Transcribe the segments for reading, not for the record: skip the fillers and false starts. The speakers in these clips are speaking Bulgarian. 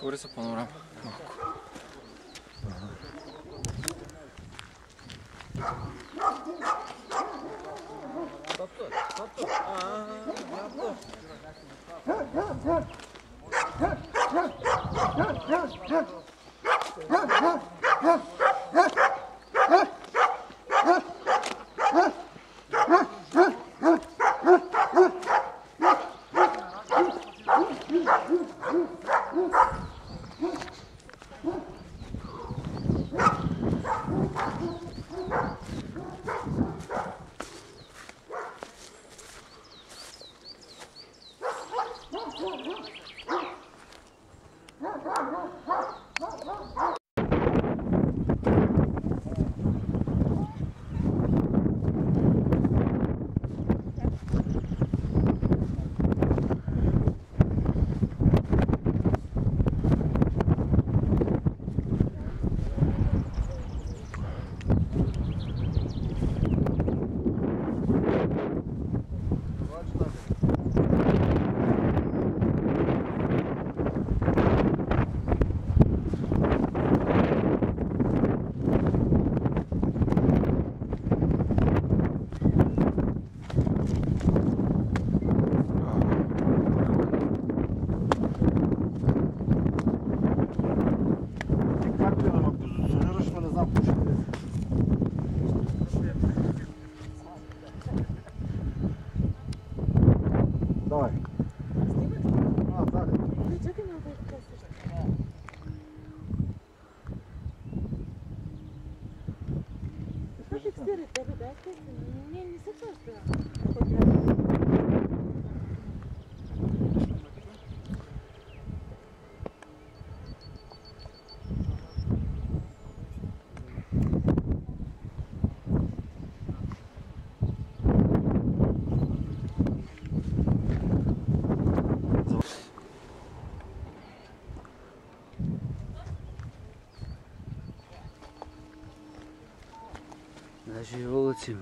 отвори се панорама малко. Даже и волъци,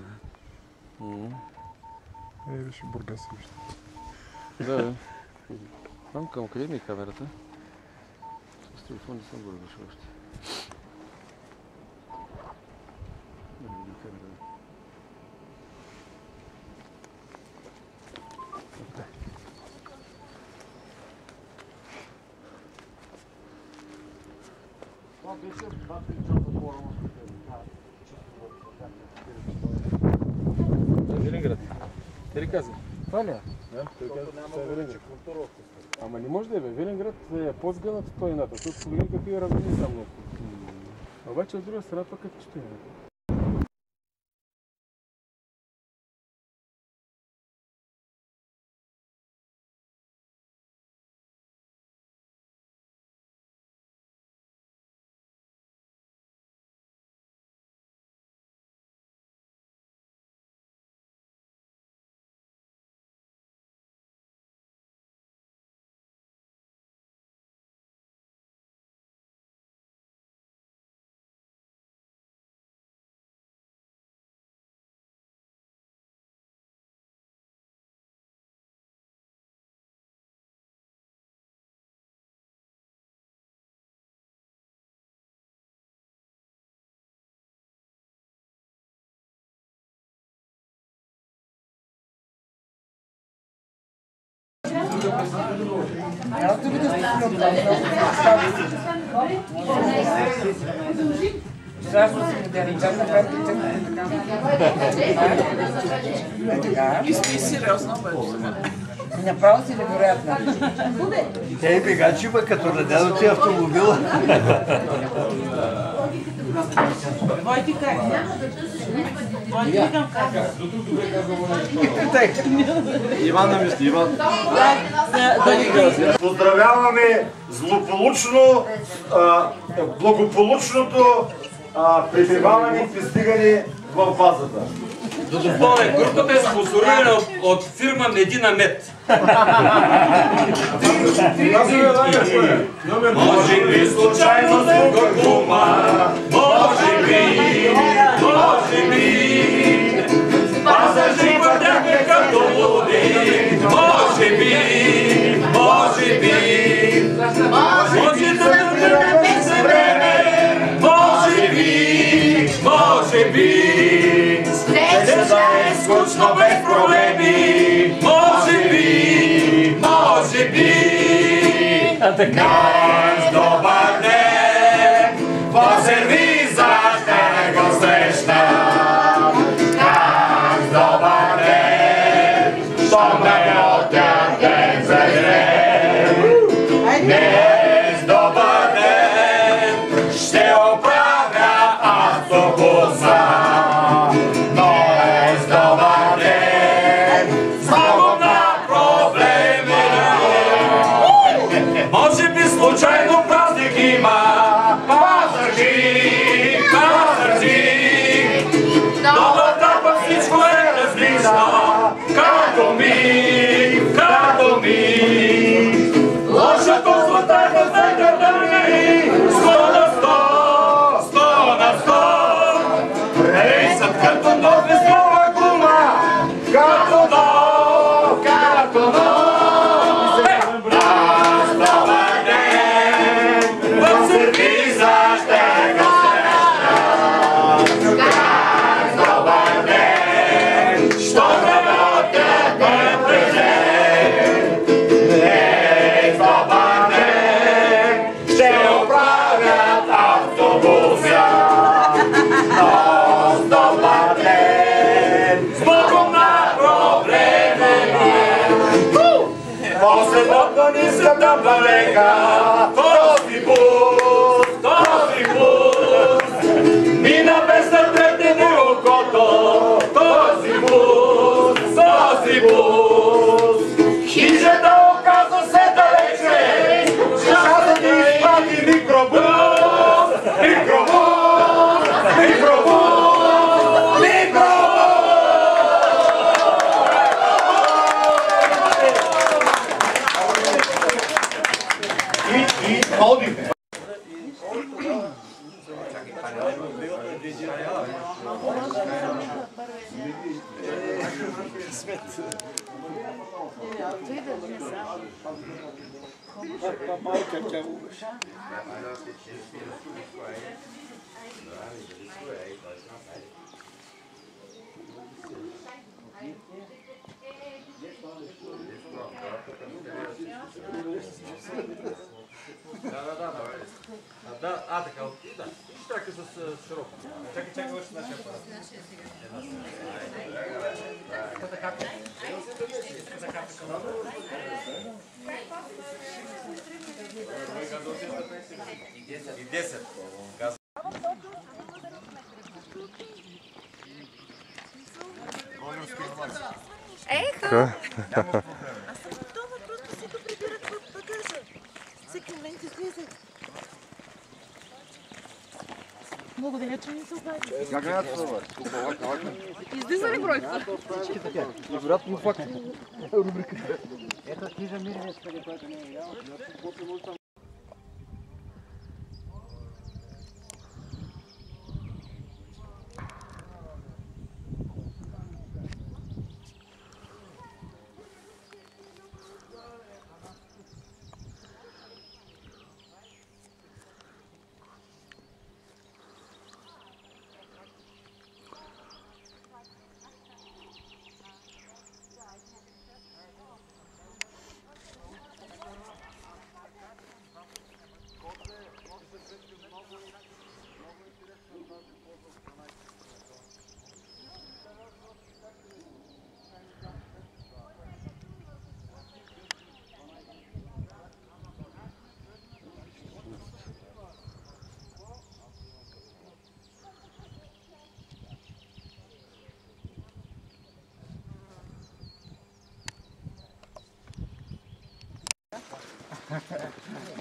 Виж Бургас вижте. Да, там към къде ми е камерата? С телефон не съм го разрешил още. Велинград. Ти каза? Това ли е? Да, той каза, че е Велинград. Ама не може да е бе. Велинград е по-сгънат от планината. Тук погледни какви равнини са много. Обаче от друга страна пък е впечатление. Мисли сериозно, Направо си невероятно. Те бега чипа, като надядо ти автомобила. Войти как? Войти към как? Иван на мисли, Иван. Поздравяваме злополучно, благополучното пребиваване и пристигане в базата. Додопове, групата е спонсорирана от фирма Медина Мед. Може би случайно с кума, може би, пасажи въртяхме като луди, може би, може Noć, dobar den, po serwizach tego słysztam. Noć, dobar den, što me otiatem zagrem. Noć, dobar den, ще оправя автобуса. Noć, dobar den, zbogom na problemi. Може би случайно празник има Пазарджик, Пазарджик. Новата пък всичко е различно. Като ми, като ми. Лошото златата се държи. 100 на 100, 100 на 100. Рейсът като нов е нова гума. Като нов, като нов. После Богданиската палека, този бус, мина без да третне окото, този бус. Хижата оказа се далече, часа да изпрати микробус, микробус, микробус, микробус. Така, да. Чакай с широко. Чакай още нашия апарат. И 10. Еха! Аз съм готова, просто си го прибират в багажа. Всеки момент излизат. Благодаря, че ни се обади. Как гледат това? Излиза ли бройка? Всички така. И вероятно факт. Рубриката. Ето книжа мирен, който не е ял.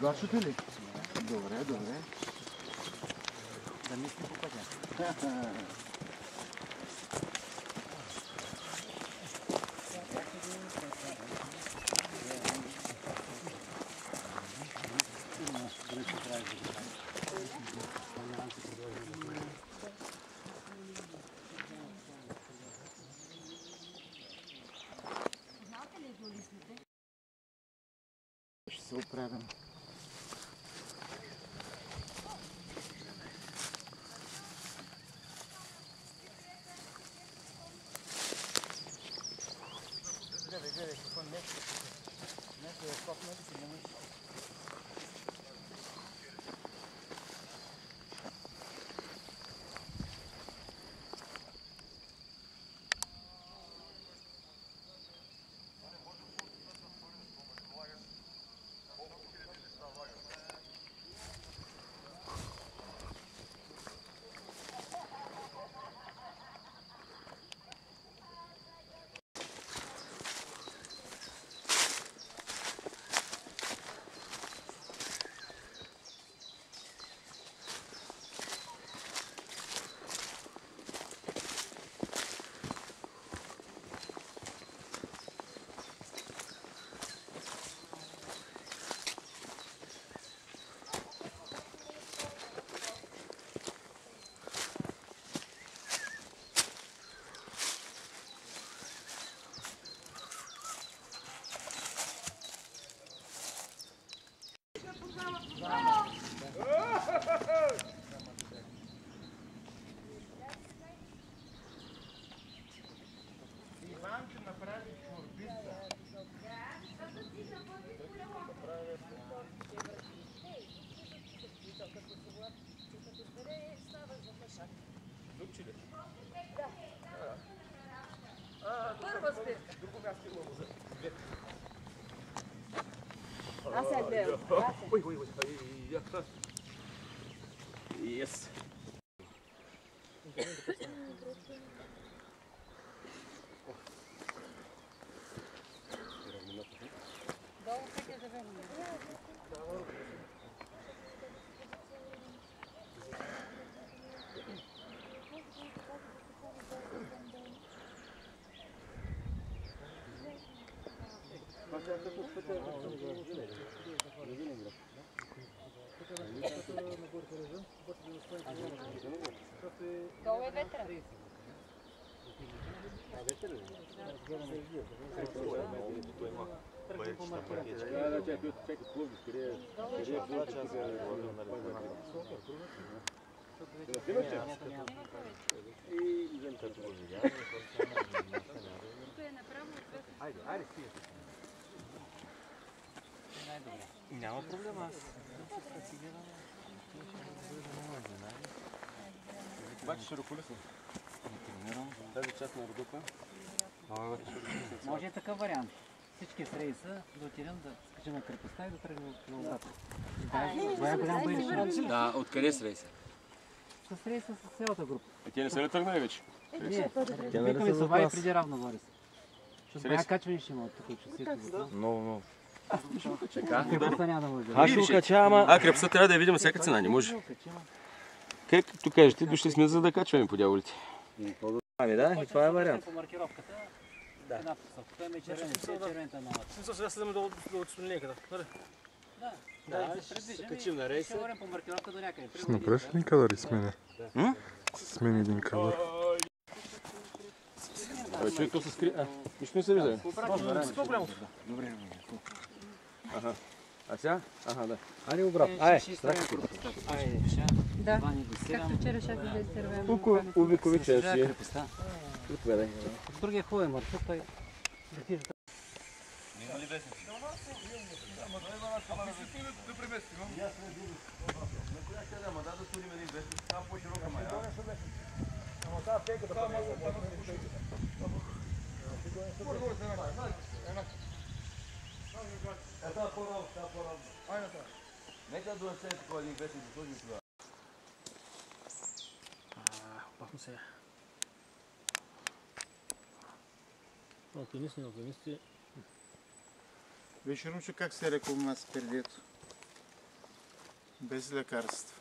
Гачате ли? Добре, добре. Да мисли по пътя. Ще се оправям. Гледай, какво нещо е копнато, че не можеш. Дупче ли? Първа спирка. Друго място имало за две. Аз се гледам. Ой. Yes. Долу всеки да върне. Долу е ветра. Няма проблема. Обаче широколисно. Тази част на Родопа. Може и такъв вариант. Всички с рейса да отидем да скачим на крепостта и да тръгнем на обратно. Това е голям бъдеще. Да, откъде с рейса? С рейса с цялата група. Те не са ли тръгнали вече? Не, викаме се Вай преди равно горе. Защото бая качване ще има от тук от шосето. Много. Крепостта няма да може да Аз ще го кача, ама... А, крепостта трябва да я видим всяка цена, не може. Как като кажете, дошли сме за да качваме по дяволите. Ами да, и това е вариант. По маркировката. Да. Една посока. Той ме червената на лата. Смисъл сега седаме до отстраненката. Да, ще се качим на рейса. Ще говорим по маркировка до някъде. Ще направиш един кадър и смени. Смени един кадър. Човек то се скри... нищо не се вижда. По-голямо. Добре. Ага. А сега? Ага, да. Айде обратно. Айде, Айде, Да. Вани го сирам. Както вчера ще да изтървем. Увековечен си. Крепостта. Отведай. С другия хубав маршрут, той... Нека да се такова един вестник да сложим това. Опасно сега. Алпинисти. Виж, Румчо, как се рекол на пердето? Без лекарства.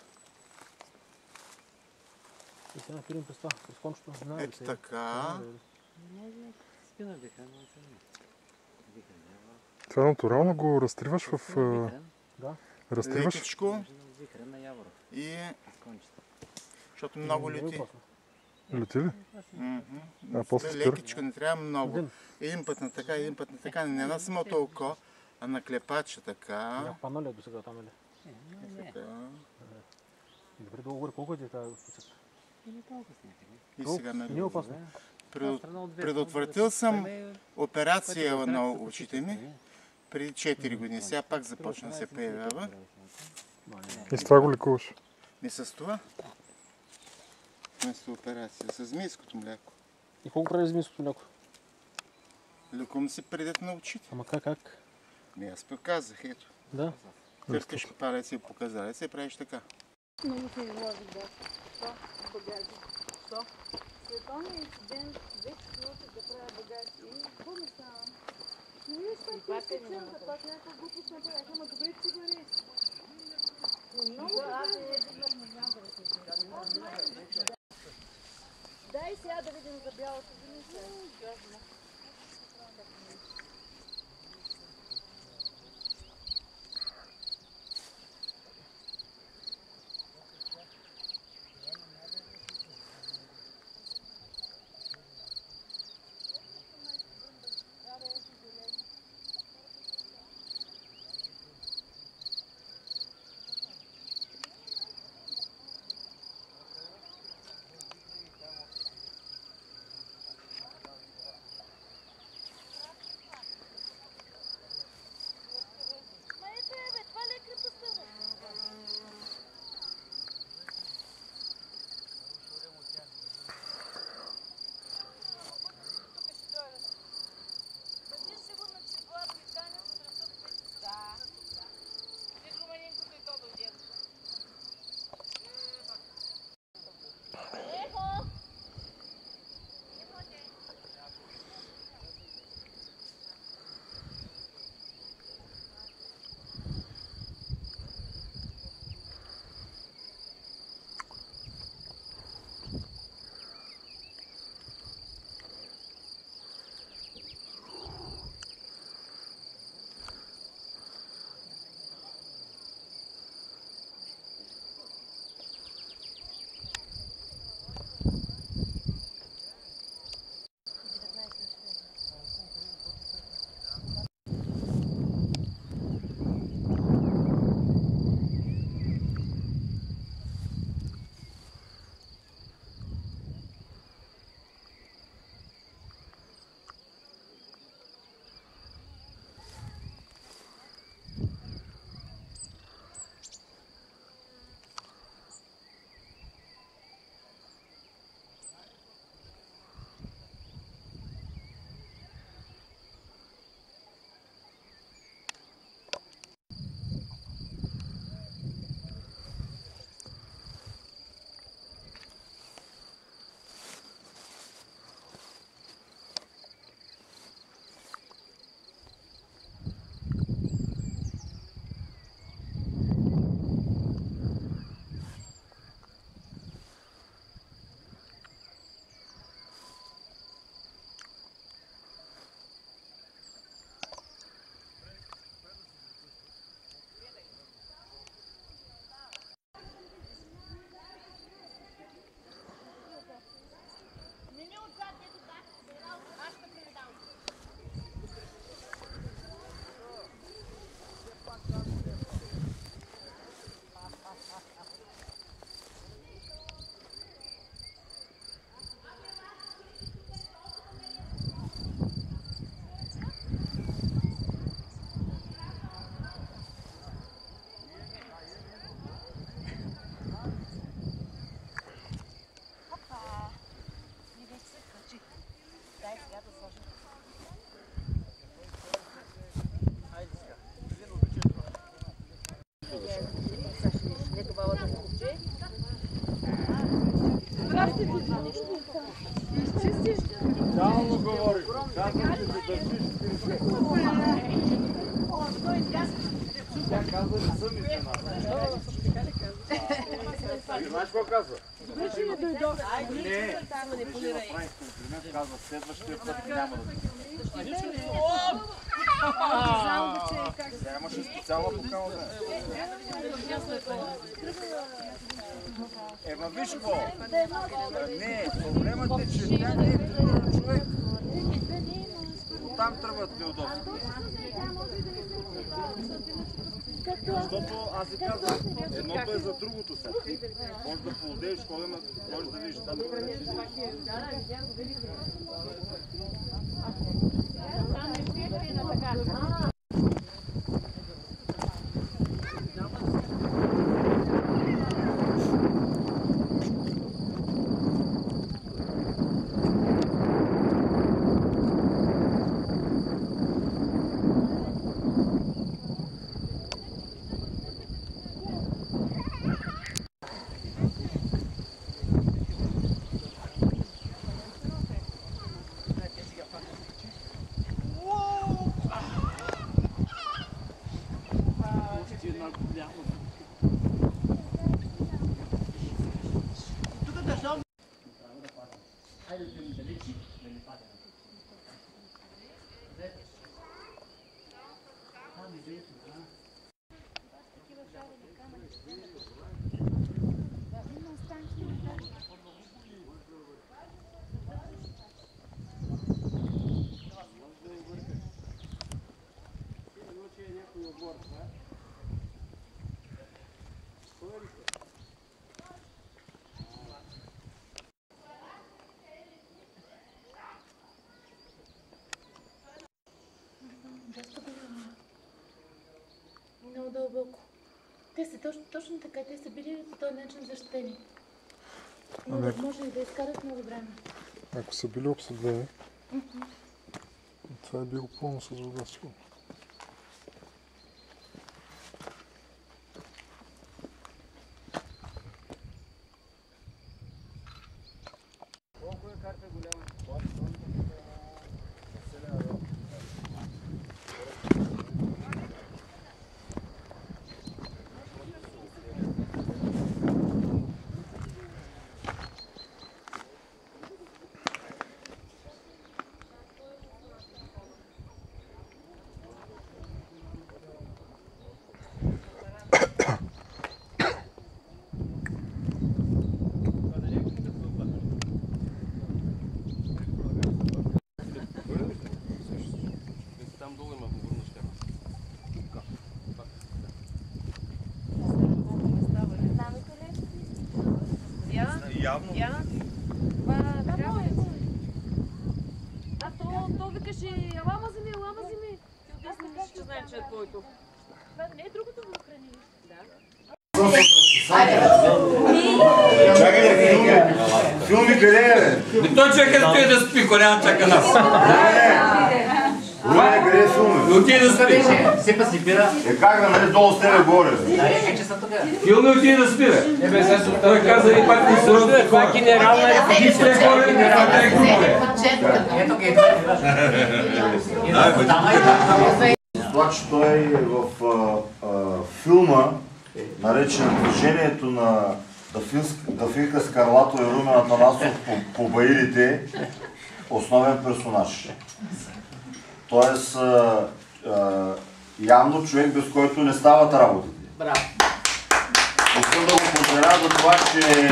И сега фирим през това, през кончето. Ето така. Спина биха, но се не. Това натурално го разтриваш в... Да. Разтриваш? Лекичко Вихрен на Яворов. и... Кончета. Защото много лети. Лети ли? А после спира? Лекичко, не трябва много. Един път на така, един път на така. Не на самото око, а на клепача така. Пана ли е до сега там или? Така. Добре, долу горе, колко е тази пъчета? Не толкова с някъде. И сега Не е нали. опасно. Предотвратил съм операция на очите ми преди 4 години. Сега пак започна да се появява. И с това го лекуваш? Не с това. Вместо операция. С змийското мляко. И колко прави змийското мляко? Лекувам се предет на очите. Ама как? Не, аз показах, ето. Да. Търкаш палец и показалец и правиш така. Много се изложи, да. Що? Багажи. Що? Световният инцидент, 2 минути да правя багаж и какво ми става? Ние ще пак някаква глупост направих, ама добре ти бъде. Много дай сега да видим за бялото вино. Знаеш какво казва? Добре, че не дойдох. Не, направих комплимент, казва следващия път няма да дойде. Знам го, че как Сега имаше специална покана. Ема виж какво? Не, проблемът е, че тя не е културен човек. Оттам тръгват неудобства. Защото аз ви казвам, едното е за другото сега. Може да поудееш, може да видиш там. Много дълбоко. Те са точно така, те са били по този начин защитени. Но може и да изкарат много време. Ако са били обсъдени, това е било пълно с вода. Явно. То викаше, лама земи. Ти отдесна мислиш, че знае, че е твоето. Това не е другото водохранилище. Чакай, филми къде е? Той човек стои да спи, ако няма чака нас. Румене, къде е филми? Отиде да спи. Сипа си бира. Как да, нали, долу с тебе горе? Филми отиде да спи, бе. Той каза и пак ни сръват. Това е генерална репетиция. Ето ги. Това, че той в филма, наречен Движението на Дафинка Скарлато и Румен Атанасов по баирите, основен персонаж. Тоест, явно човек, без който не стават работите. Браво! Искам да го поздравя за това, че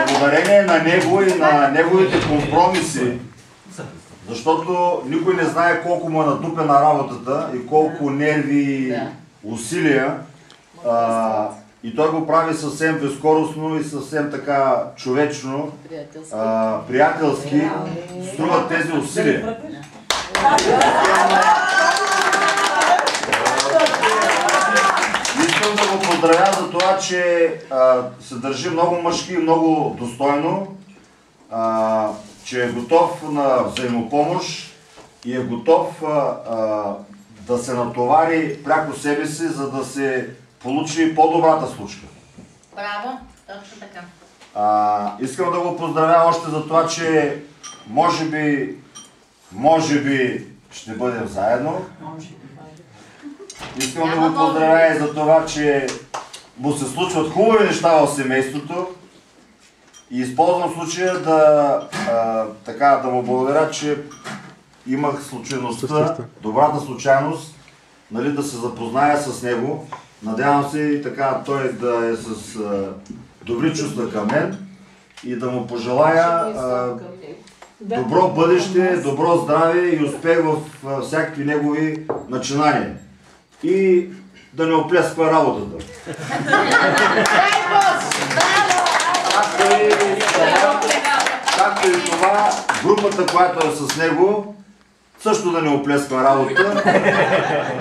благодарение на него и на неговите компромиси, защото никой не знае колко му е натупена работата и колко нерви и усилия, и той го прави съвсем безкоростно и съвсем така човечно, приятелски, струват тези усилия. Искам да го поздравя за това, че се държи много мъжки и много достойно, че е готов на взаимопомощ и е готов да се натовари пряко себе си, за да се получи по-добрата случка. Браво, точно така. Искам да го поздравя още за това, че може би ще бъдем заедно. Искам да го поздравя и за това, че му се случват хубави неща в семейството. И използвам случая да му благодаря, че имах случайността, добрата случайност, нали, да се запозная с него. Надявам се и така той да е с добри чувства към мен и да му пожелая добро бъдеще, добро здраве и успех в всякакви негови начинания. И да не оплесква работата. Както и това, групата, която е с него, също да не оплесква работа,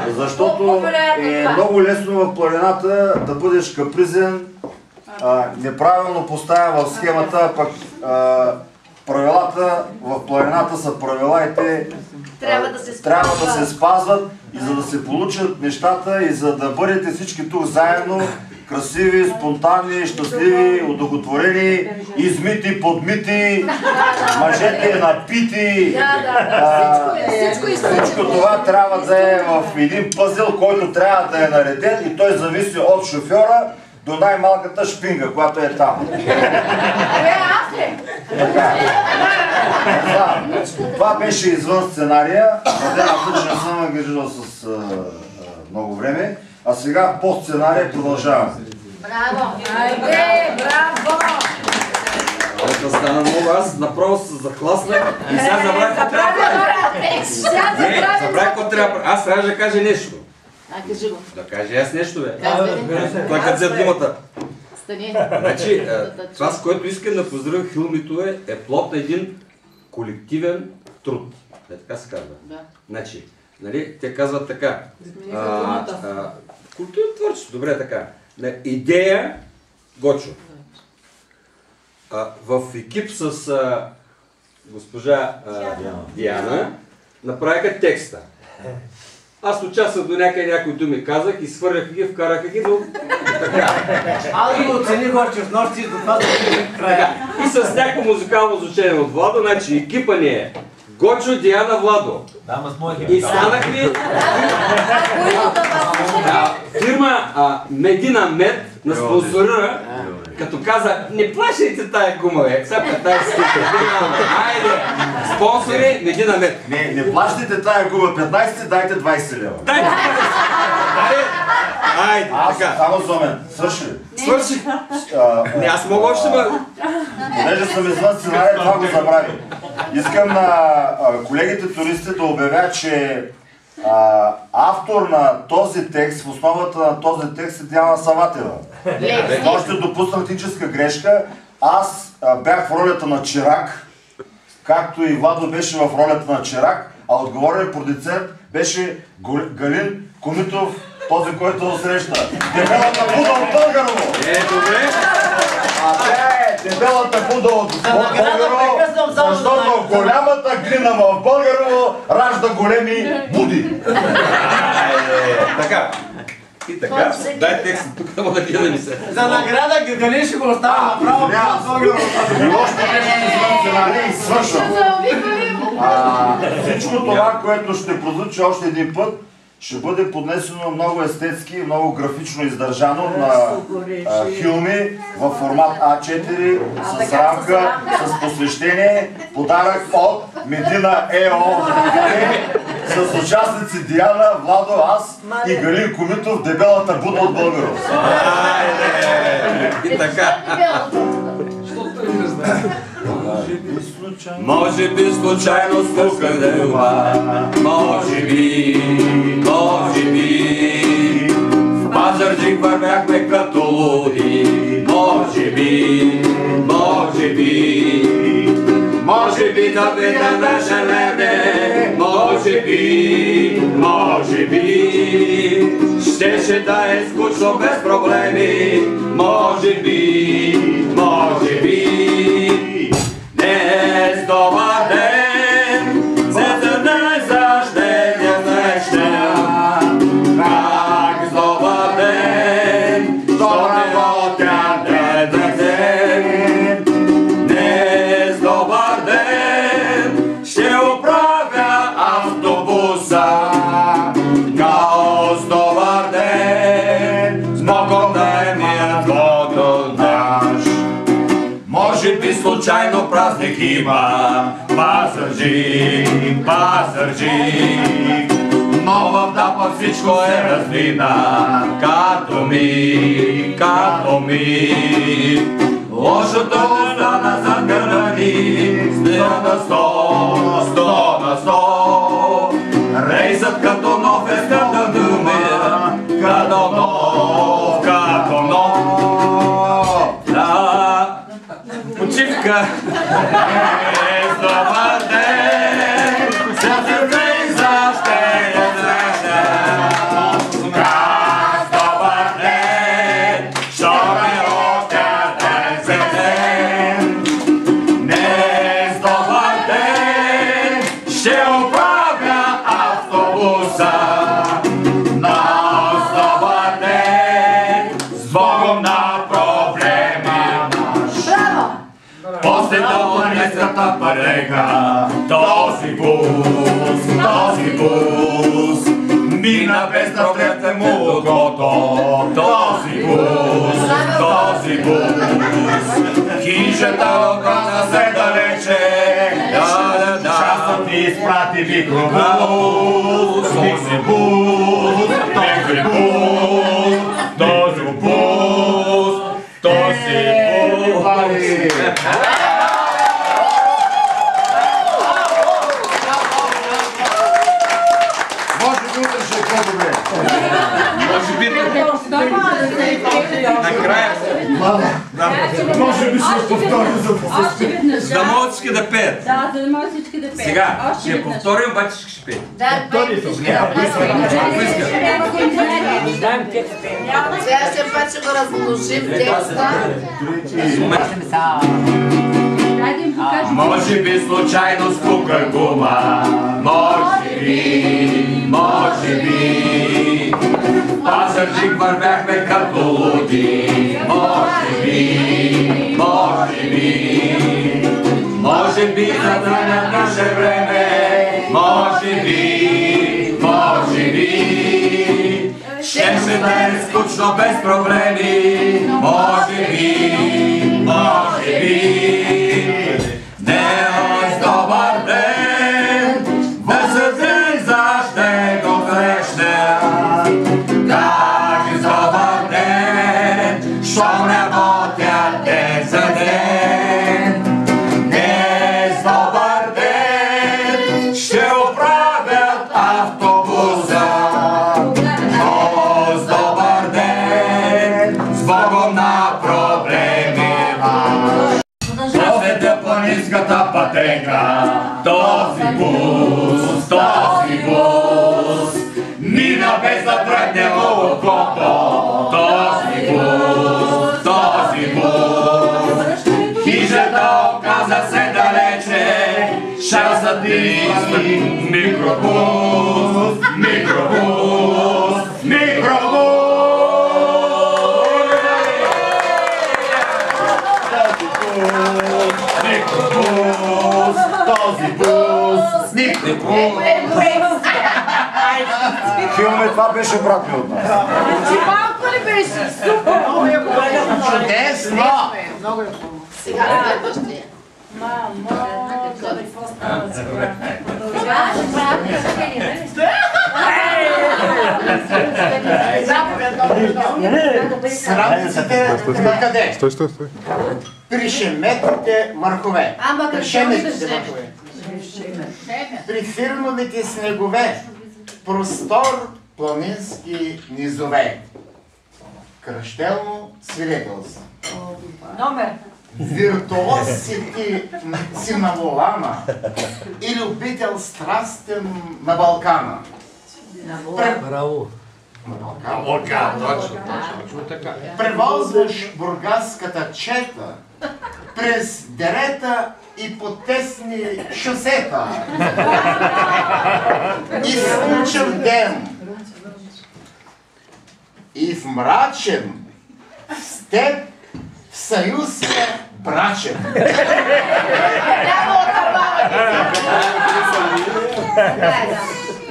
защото е много лесно в планината да бъдеш капризен, неправилно поставя в схемата, пък правилата в планината са правила и те трябва да се спазват, и за да се получат нещата и за да бъдете всички тук заедно красиви, спонтанни, щастливи, удовлетворени, измити, подмити, мъжете напити. Всичко това трябва да е в един пъзел, който трябва да е нареден и той зависи от шофьора до най-малката шпинга, която е там. Това беше извън сценария. Надявам се, че не съм ангажирал с много време. А сега по сценария продължаваме. Браво! Айде, браво! Това стана много, аз направо се захласнах и сега забравих какво трябва да правя. Не, забравих какво трябва да правя. Аз трябва да кажа нещо. Кажи го. Да кажа аз нещо, бе. Той като взе думата. Стани. Значи, това, с което искам да поздравя Хилмито е плод на един колективен труд. Така се казва. Значи, нали, те казват така. Културно творчество, добре така. Идея Гочо. В екип с госпожа Диана направиха текста. Аз участвах до някои думи казах и свърляха ги, вкараха ги, но така. Аз го оцених още в нощи до това да бъде края. И с някакво музикално звучение от Владо, значи екипа ни е Гочо, Диана, Владо. И станахме фирма Медина Мед на спонсорира, като каза, не плащайте тая гума, бе, всяка тая скипа. Айде, спонсори Медина Мед. Не плащайте тая гума 15, дайте 20 лева. Дайте 20 Айде, така. Само Зомен, свърши ли? Свърших. Не, аз мога още Понеже съм извън сценария, това го забравих. Искам на колегите туристи да обявя, че автор на този текст, в основата на този текст е Диана Саватева. Може да допусна техническа грешка. Аз бях в ролята на Чирак, както и Владо беше в ролята на Чирак, а отговорен продуцент беше Галин Комитов, този, който среща. Дебелата Буда от Българово! Добре! А тя е дебелата Буда от Българово, защото голямата глина в Българово ражда големи буди. Така. И така, дай текст тук, да да гледа ми се. За награда Галин ще го остава направо в Българово. И още нещо извън сценария и свършвам. Всичко това, което ще прозвучи още един път, ще бъде поднесено много естетски и много графично издържано на филми в формат А4 с рамка, с посвещение, подарък от Медина ЕО с участници Диана, Владо, аз и Галин Комитов, дебелата Буда от Българово. И така. Може би случайно спукане ума, може би, в Пазарджик вървяхме като луди, може би, да видя наша леде, може би, щеше да е скучно без проблеми, може би, днес добър ден, за най-заждения неща. Как с добър ден, що работя ден. Днес добър ден, ще оправя автобуса. Као с добър ден, смоком да е мир. би случайно празник има, Пазарджик, Пазарджик. Но в Дапа всичко е разлина, като ми. Лошото остана зад гърба ни, 100 на 100. Рейсът като нов е стърта думи, като нов. Почивка. Добър ден, сърце и защея среща. Добър ден, що ме откъде се ден. Днес добър ден, ще оправя автобуса. Нос добър ден, с Богом на проблема наш. После тълпанецката парега, този бус мина без да влезе му окото. Този бус хижата оказа се далече. Часът ни изпрати микробус. Този бус. Може би утре ще е по-добре. Може би накрая. Може би ще повтори за посещение. За да могат всички да пеят. Да, за да могат всички да пеят. Сега, ще повторим, обаче ще пеят. Да, сега ще път ще го размножим текста. Може би случайно спуках гума, може би. Пазарджик вървяхме като луди, може би за да не наше време, може би. Щеше да е скучно без проблеми, може би. Днес добър ден, vesel ден, за ще го срещна. Кажи добър ден, щом работя ден за ден. Днес добър ден, ще оправят автобуса. Днес добър ден, с Богом на проблеми ваш. После планинската пътека, този бус мина без да тръгне му окото. Този бус хижата оказа се далече. Шансът ни микробус. Този бус, Филме, това беше брат ми от нас. Малко ли беше? Супер! Чудесно! Сега следващия. Мамо, какво става сега? Срамците на къде? Стой. При шеметните мърхове. Ама При шеметните мърхове. При фирмовите снегове. Простор планински низове. Кръщелно свидетелство. Номер. Виртуоз си на волана и любител страстен на Балкана. Браво! Балкан, точно така. Превозваш бургаската чета през дерета и по тесни шосета. И в слънчев ден, и в мрачен, с теб в съюз сме брачен.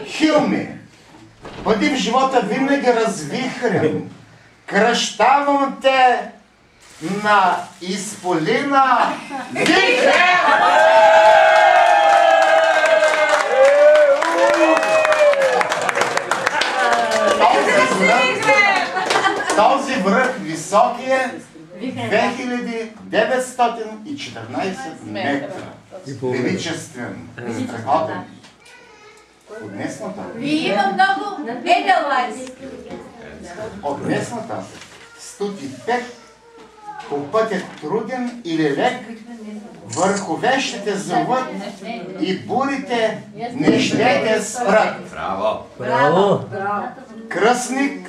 Хилми, бъди в живота винаги развихрен. Кръщавам те на Изполина Вихрев! Този връх висок е 2914 метра. Величествен, страхотен. От днес нататък. Има много медалази. От днес нататък 105 по пътя труден или лек, върхове ще те завът и бурите не ще те спрат. Браво! Браво! Кръстник,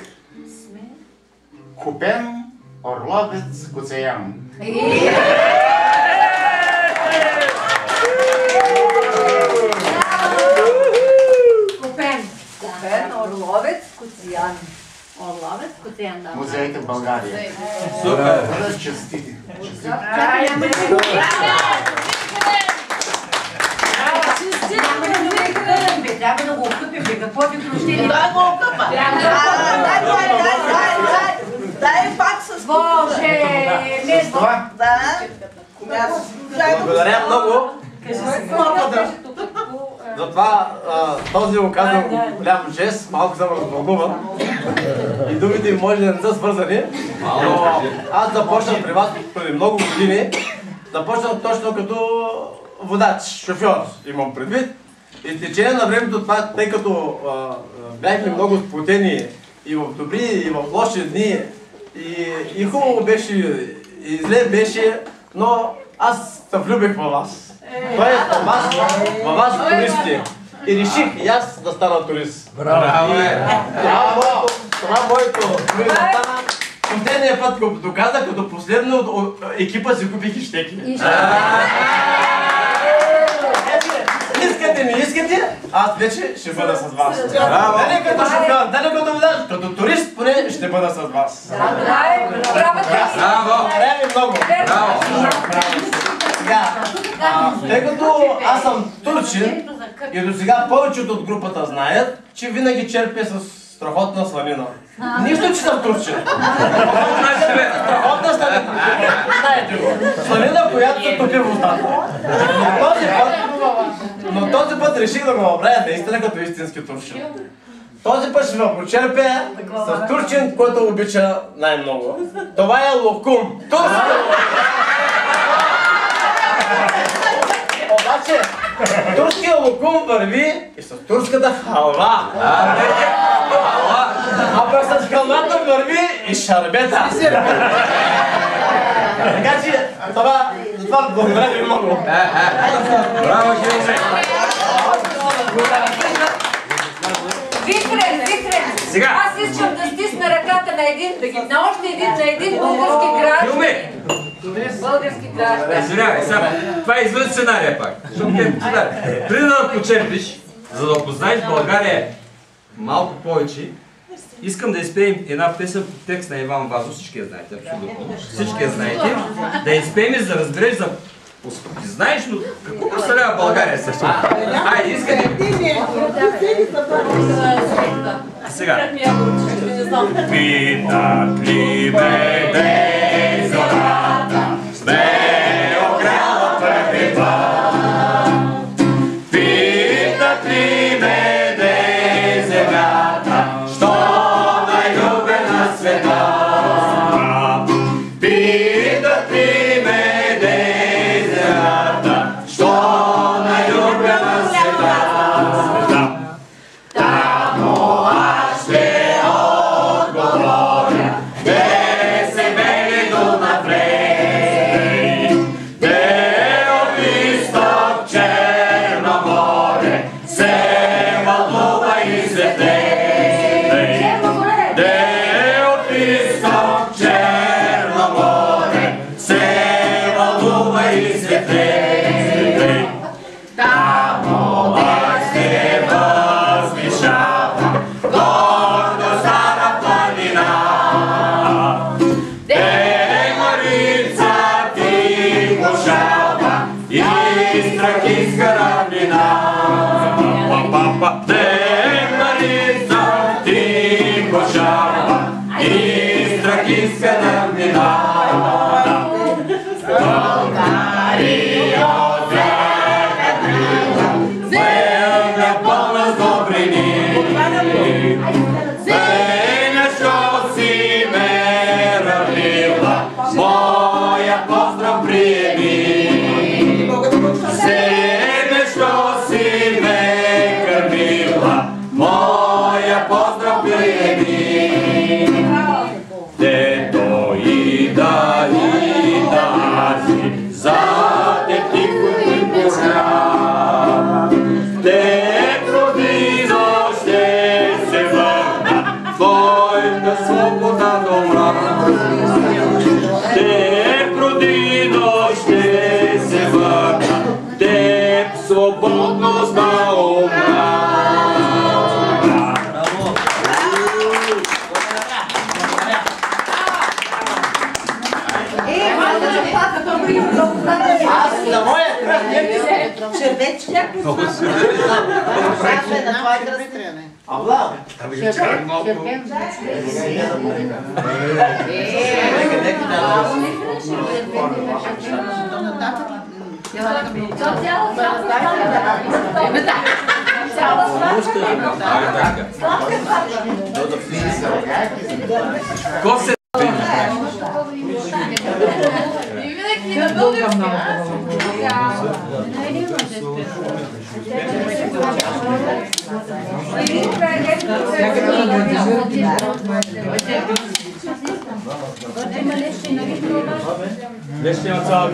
Купен, Орловец, Коцеян. Купен, Орловец, Коцеян. Орловец, Коцеян, да. Музеите в България. Супер! Бъдат честити. Трябва да го окъпим, какво ви крущи? Да го окъпа. Дай пак с Боже! Благодаря много. Затова този го казвам голям жест, малко съм развълнуван. И думите ми може да не са свързани. Но аз започнах при вас преди много години. Започнах точно като водач, шофьор, имам предвид. И с течение на времето това, тъй като бяхме много сплотени и в добри, и в лоши дни, и хубаво беше, и зле беше, но аз се влюбих във вас. Тоест във вас туристи. И реших и аз да стана турист. Браво! Това моето стана. Последния път го доказах, като последно от екипа си купих ищеки. Искате, не искате, аз вече ще бъда с вас. Дали като шофьор, дали като водач, като турист, поне ще бъда с вас. Браво! Благодаря ви много. Тъй като аз съм турчин и до сега повечето от групата знаят, че винаги черпя с страхотна сланина. Нищо, че съм турчин. Страхотна сланина. Знаете го. Сланина, която се топи в устата. Но този път реших да го направя наистина като истински турчин. Този път ще ме почерпя с турчин, който обича най-много. Това е локум. Обаче, турския локум върви и с турската халва. А пък с халвата върви и шарбета. Така че, това благодаря ви много. Браво, Георги! Вихрен! Аз искам да стисна ръката на още един български граждан. Български граждан. Извинявай, сега, това е извън сценария пак. Преди да почерпиш, за да опознаеш България малко повече, искам да изпеем една песен по текст на Иван Вазов, всички я знаете, абсолютно. Всички я знаете. Да изпеем, за да разбереш за... Знаеш, но какво представлява България също? Айде, искате! Сега. Питат ли ме дей зората, ме огрява първи път. Питат ли ме дей земята, що най-любена света. Питат ли ме дей земята, що най-любена света. Тамо аз ще отговоря, де се бели до напред, де от изток Черно море се вълнува и светлее. Де от изток Черно море се вълнува и светлее. Тамо аз ще възвишавам гордо стара планина, де Марица ти пошава и Тракийска равнина. Де Марица ти пошава и Тракийска равнина. Аз на моя кръст не Червечки. На твоя кръст. Авла. Косе. Лещи от цяла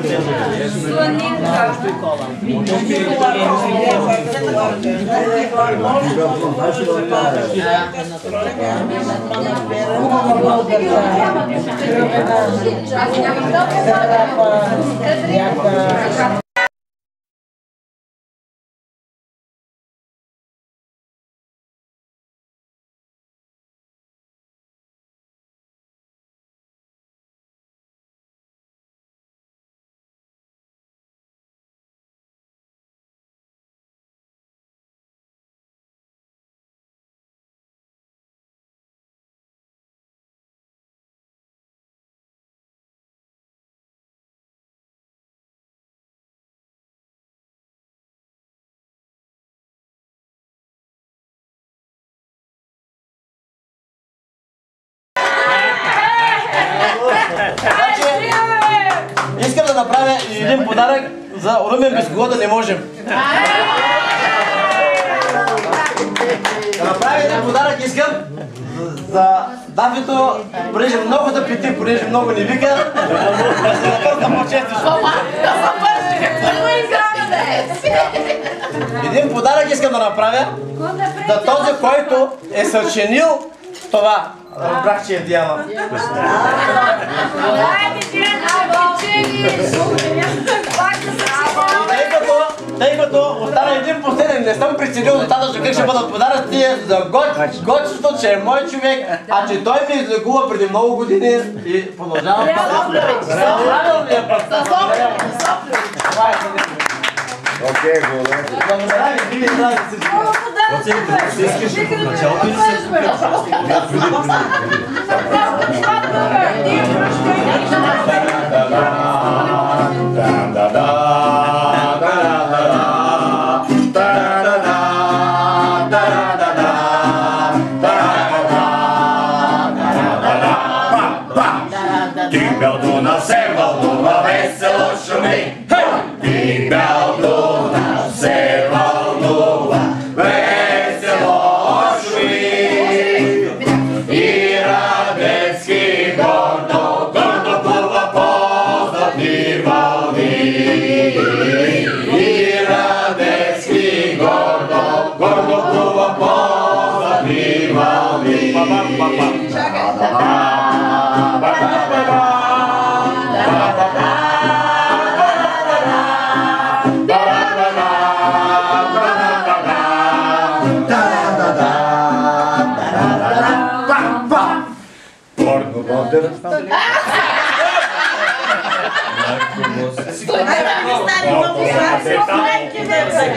Искам да направя един подарък за Румен, без кого да не можем. Да направя един подарък искам за Дафито, понеже много да пити, понеже много не вика, да се напърка по-често. Един подарък искам да направя за този, който е съчинил това. Разбрах, че е Диана. Тъй като остана един последен, не съм преценил достатъчно как ще бъдат подаръците за Гочето, че е мой човек, а че той ми излекува преди много години и продължавам правилния път. Окей, благодаря. Благодаря ви, вие знаете всички. Бял Дунав се вълнува, весело шуми. И бял Дунав се вълнува, весело шуми. И Радецки гордо, гордо плува по златни вълни. И Радецки гордо, гордо плува по златни вълни.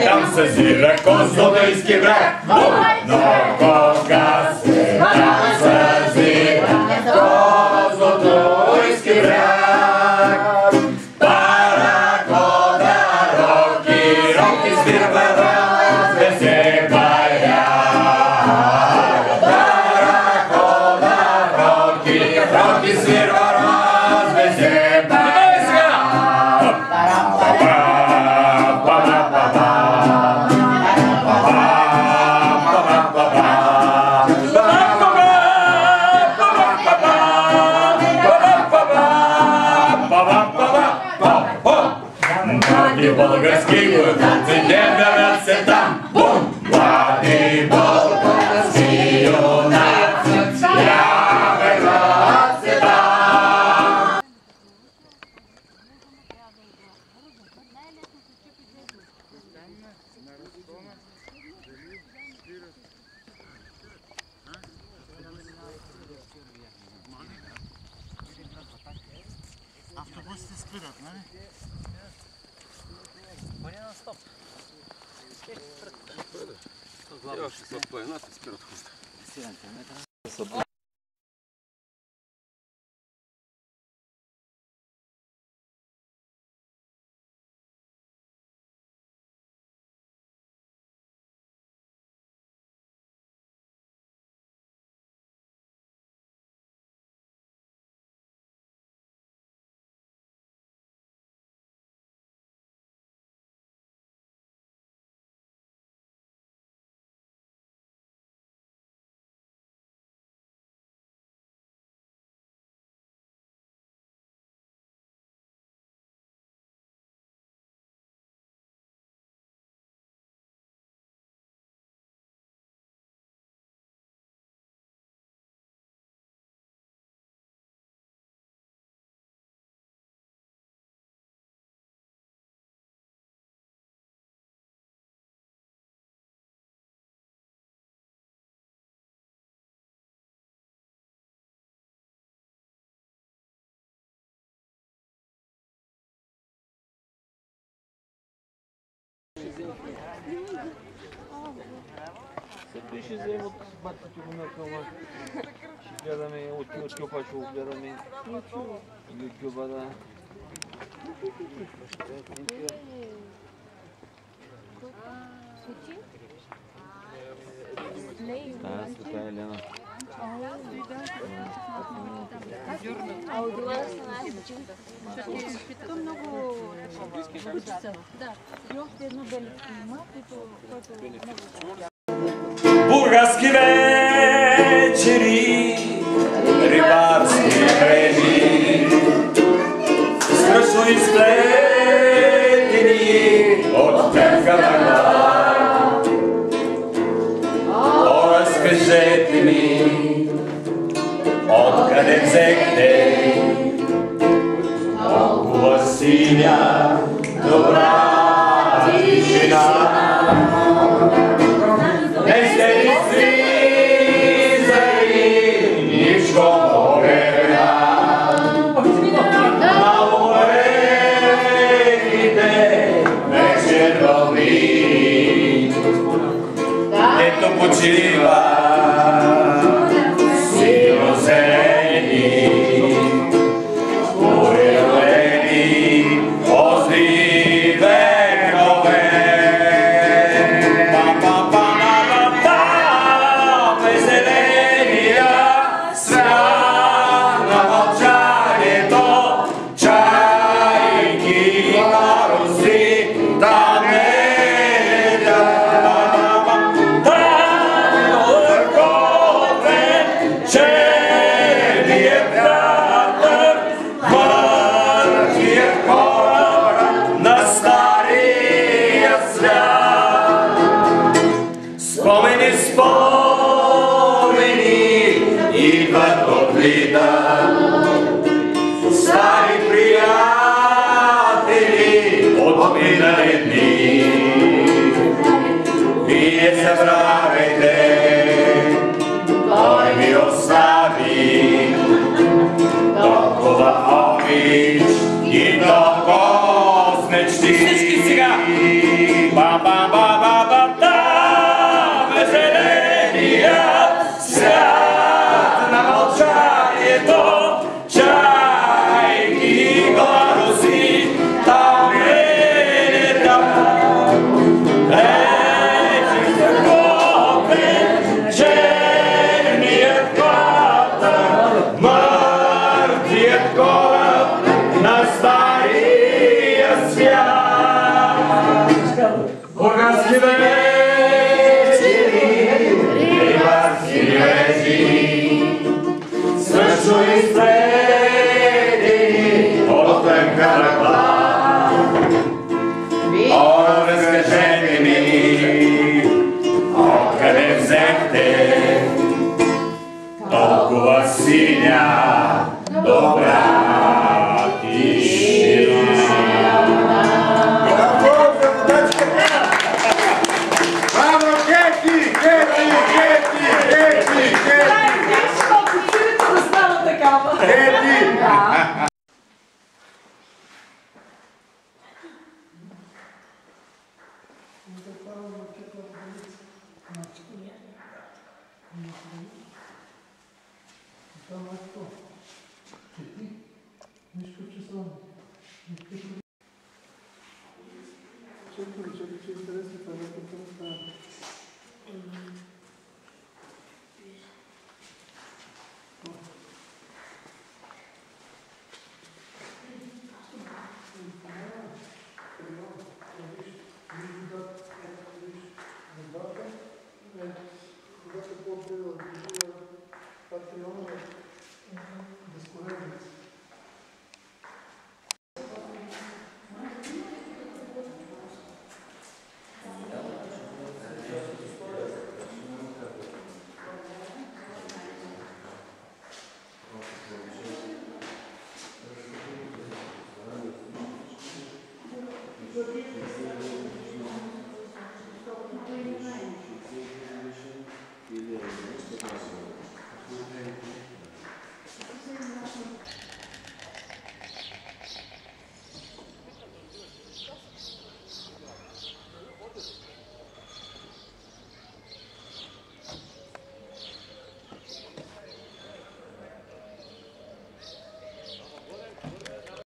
Там съзира Козлодойски бряг, но кога се там съзира Козлодойски бряг. Парахода роки, роки свирва разве се баяг. Парахода роки, роки свирва разве се баяг. Български войници не берат се там. Бум! Млади български юнаци я берат се там. Автобусите спират, нали? Поне на стоп. Главно ще са планината и спират хуста. 7 км. Също ще вземем от батите го на филма. Ще гледаме от YouTube, ще го гледаме. YouTube, да. Да, Света Елена. А от друга страна е много... Да, и още едно беличко има, което много... Бургаски вечери, рибарски бреги, страшно изплетени от тънка мъгла. О, разкажете ми, откъде взехте толкова синя, добра тишина. Не сте ли слизали нишко морена, на морелите вече вълни, дето почива синьо-зелени, урелени остри векове. Стари приятели от минали дни, вие забравяйте, той ви остави толкова обич и толкова с мечти. Всички сега! Ба-ба-ба-ба-ба-та, веселения свят на мълчанието. Бургаски вечери, рибарски мрежи, също изплетени от тънка мъгла. О, разкажете ми, откъде взехте толкова синя, добра тишина. Thank you.